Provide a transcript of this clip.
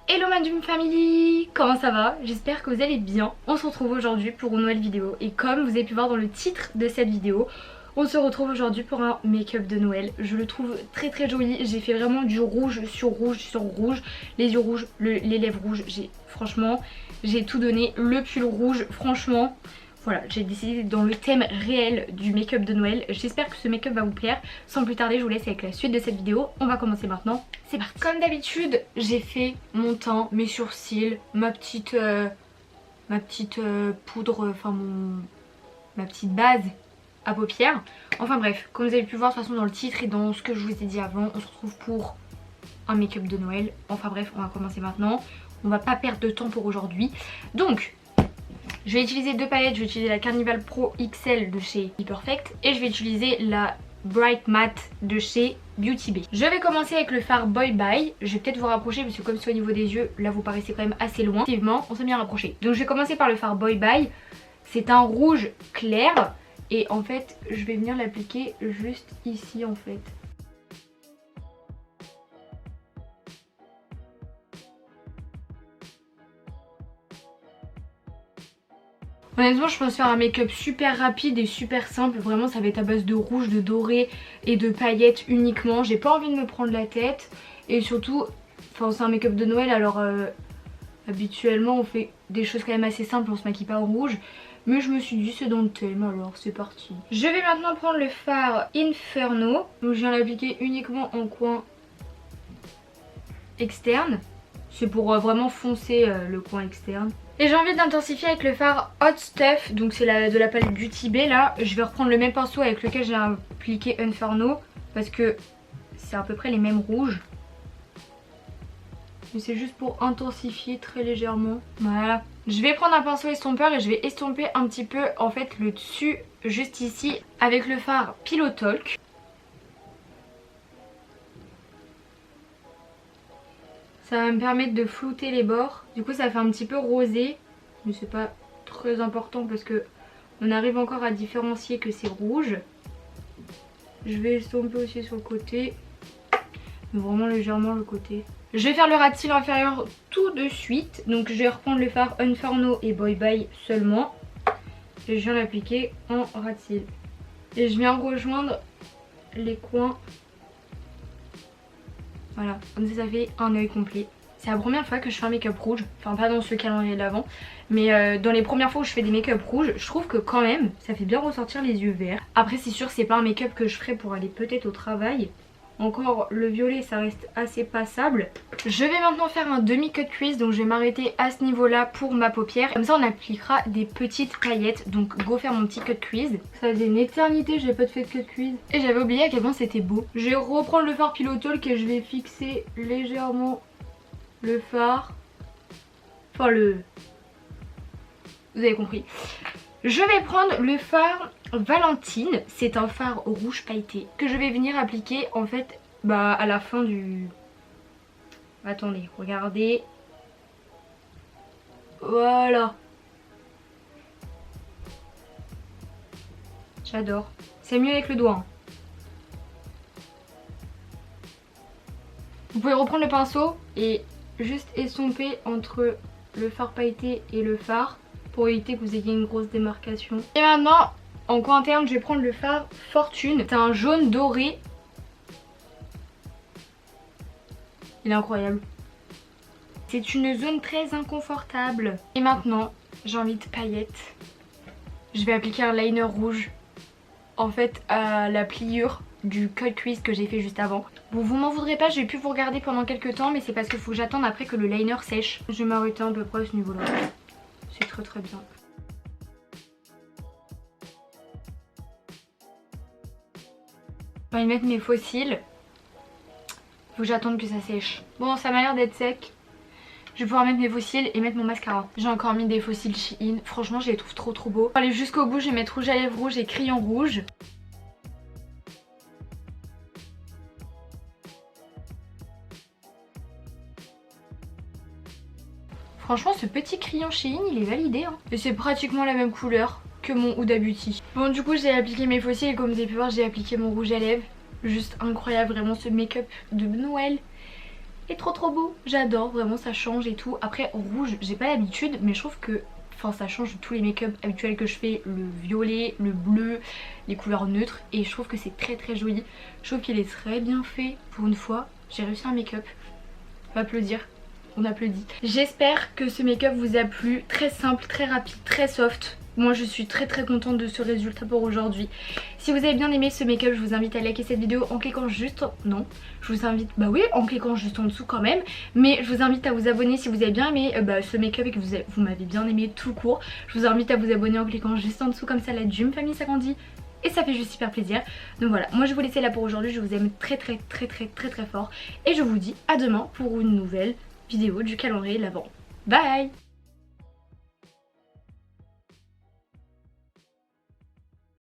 Hello ma Dream Family, comment ça va? J'espère que vous allez bien. On se retrouve aujourd'hui pour une nouvelle vidéo et comme vous avez pu voir dans le titre de cette vidéo, on se retrouve aujourd'hui pour un make-up de Noël. Je le trouve très très joli, j'ai fait vraiment du rouge sur rouge sur rouge, les yeux rouges, les lèvres rouges, franchement j'ai tout donné, le pull rouge, franchement... Voilà, j'ai décidé d'être dans le thème réel du make-up de Noël. J'espère que ce make-up va vous plaire. Sans plus tarder, je vous laisse avec la suite de cette vidéo. On va commencer maintenant. C'est parti. Comme d'habitude, j'ai fait mon teint, mes sourcils, ma petite poudre, enfin ma petite base à paupières. Enfin bref, comme vous avez pu voir de toute façon dans le titre et dans ce que je vous ai dit avant, on se retrouve pour un make-up de Noël. Enfin bref, on va commencer maintenant. On va pas perdre de temps pour aujourd'hui. Donc... je vais utiliser deux palettes, je vais utiliser la Carnival Pro XL de chez Perfect et je vais utiliser la Bright Matte de chez Beauty Bay. Je vais commencer avec le fard Boy Bye. Je vais peut-être vous rapprocher parce que comme c'est au niveau des yeux, là vous paraissez quand même assez loin. Effectivement, on s'est bien rapproché. Donc je vais commencer par le fard Boy Bye. C'est un rouge clair et en fait je vais venir l'appliquer juste ici en fait. Honnêtement je pense faire un make-up super rapide et super simple. Vraiment ça va être à base de rouge, de doré et de paillettes uniquement. J'ai pas envie de me prendre la tête. Et surtout, enfin c'est un make-up de Noël alors habituellement on fait des choses quand même assez simples, on se maquille pas en rouge. Mais je me suis dit c'est dans le thème alors c'est parti. Je vais maintenant prendre le fard Inferno. Donc je viens l'appliquer uniquement en coin externe. C'est pour vraiment foncer le coin externe. Et j'ai envie d'intensifier avec le fard Hot Stuff, donc c'est de la palette Beauty Bay là. Je vais reprendre le même pinceau avec lequel j'ai appliqué Inferno parce que c'est à peu près les mêmes rouges. Mais c'est juste pour intensifier très légèrement. Voilà. Je vais prendre un pinceau estompeur et je vais estomper un petit peu en fait le dessus juste ici avec le fard Pillow Talk. Ça va me permettre de flouter les bords. Du coup ça fait un petit peu rosé. Mais c'est pas très important parce que on arrive encore à différencier que c'est rouge. Je vais estomper aussi sur le côté. Mais vraiment légèrement le côté. Je vais faire le ras de cils inférieur tout de suite. Donc je vais reprendre le fard Inferno et Boy Bye seulement. Et je viens l'appliquer en ras de cils. Et je viens rejoindre les coins. Voilà, comme ça fait un œil complet. C'est la première fois que je fais un make-up rouge. Enfin pas dans ce calendrier d'avant. Mais dans les premières fois où je fais des make-up rouges, je trouve que quand même ça fait bien ressortir les yeux verts. Après c'est sûr c'est pas un make-up que je ferai pour aller peut-être au travail. Encore le violet ça reste assez passable. Je vais maintenant faire un demi-cut crease. Donc je vais m'arrêter à ce niveau là pour ma paupière. Comme ça on appliquera des petites paillettes. Donc go faire mon petit cut crease. Ça faisait une éternité j'ai pas fait de cut crease. Et j'avais oublié à quel point c'était beau. Je vais reprendre le fard Pillow Talk et je vais fixer légèrement le fard. Enfin vous avez compris. Je vais prendre le fard Valentine, c'est un fard rouge pailleté que je vais venir appliquer en fait à la fin du... Attendez, regardez. Voilà. J'adore. C'est mieux avec le doigt. Hein. Vous pouvez reprendre le pinceau et juste estomper entre le fard pailleté et le fard pour éviter que vous ayez une grosse démarcation. Et maintenant, en coin interne, je vais prendre le fard Fortune. C'est un jaune doré. Il est incroyable. C'est une zone très inconfortable. Et maintenant, j'ai envie de paillettes. Je vais appliquer un liner rouge. En fait, à la pliure du cut crease que j'ai fait juste avant. Bon, vous m'en voudrez pas, j'ai pu vous regarder pendant quelques temps, mais c'est parce qu'il faut que j'attende après que le liner sèche. Je vais m'arrêter à peu près à ce niveau-là. C'est très très bien. Je vais mettre mes faux cils. Faut que j'attende que ça sèche. Bon, ça m'a l'air d'être sec. Je vais pouvoir mettre mes faux cils et mettre mon mascara. J'ai encore mis des faux cils Shein. Franchement, je les trouve trop trop beaux. Pour aller jusqu'au bout, je vais mettre rouge à lèvres rouge et crayon rouge. Franchement ce petit crayon Shein il est validé hein. Et c'est pratiquement la même couleur que mon Huda Beauty. Bon du coup j'ai appliqué mes faux cils et comme vous avez pu voir j'ai appliqué mon rouge à lèvres. juste incroyable, vraiment ce make-up de Noël est trop beau, j'adore, vraiment ça change et tout. Après rouge j'ai pas l'habitude mais je trouve que ça change de tous les make-up habituels que je fais, le violet, le bleu, les couleurs neutres, et je trouve que c'est très joli. Je trouve qu'il est très bien fait pour une fois, j'ai réussi un make-up, on va applaudir. On applaudit. J'espère que ce make-up vous a plu, très simple, très rapide, très soft. Moi je suis très contente de ce résultat pour aujourd'hui. Si vous avez bien aimé ce make-up, je vous invite à liker cette vidéo en cliquant juste... Non, je vous invite... Bah oui, en cliquant juste en dessous quand même. Mais je vous invite à vous abonner si vous avez bien aimé ce make-up et que vous m'avez bien aimé tout court. Je vous invite à vous abonner en cliquant juste en dessous, comme ça la Jum Famille s'agrandit. Et ça fait juste super plaisir. Donc voilà, moi je vais vous laisser là pour aujourd'hui. Je vous aime très fort. Et je vous dis à demain pour une nouvelle vidéo du calendrier de l'Avent. Bye!